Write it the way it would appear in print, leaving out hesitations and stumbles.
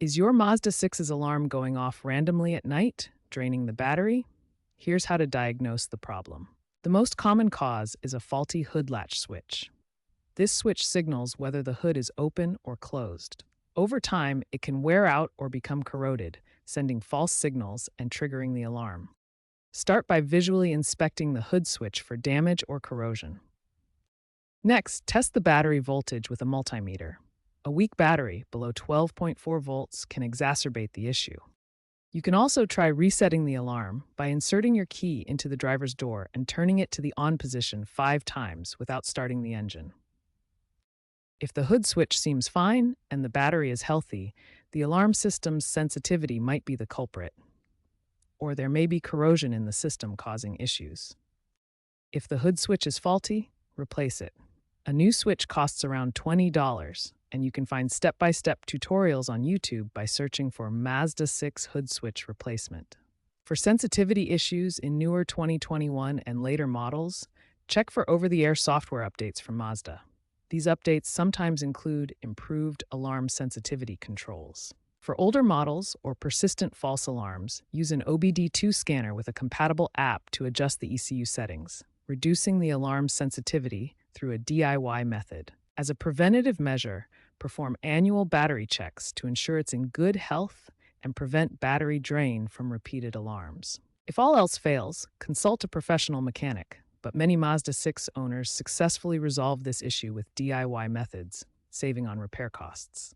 Is your Mazda 6's alarm going off randomly at night, draining the battery? Here's how to diagnose the problem. The most common cause is a faulty hood latch switch. This switch signals whether the hood is open or closed. Over time, it can wear out or become corroded, sending false signals and triggering the alarm. Start by visually inspecting the hood switch for damage or corrosion. Next, test the battery voltage with a multimeter. A weak battery below 12.4 volts can exacerbate the issue. You can also try resetting the alarm by inserting your key into the driver's door and turning it to the on position 5 times without starting the engine. If the hood switch seems fine and the battery is healthy, the alarm system's sensitivity might be the culprit, or there may be corrosion in the system causing issues. If the hood switch is faulty, replace it. A new switch costs around $20, and you can find step-by-step tutorials on YouTube by searching for Mazda 6 hood switch replacement. For sensitivity issues in newer 2021 and later models, check for over-the-air software updates from Mazda. These updates sometimes include improved alarm sensitivity controls. For older models or persistent false alarms, use an OBD2 scanner with a compatible app to adjust the ECU settings, reducing the alarm sensitivity through a DIY method. As a preventative measure, perform annual battery checks to ensure it's in good health and prevent battery drain from repeated alarms. If all else fails, consult a professional mechanic, but many Mazda 6 owners successfully resolve this issue with DIY methods, saving on repair costs.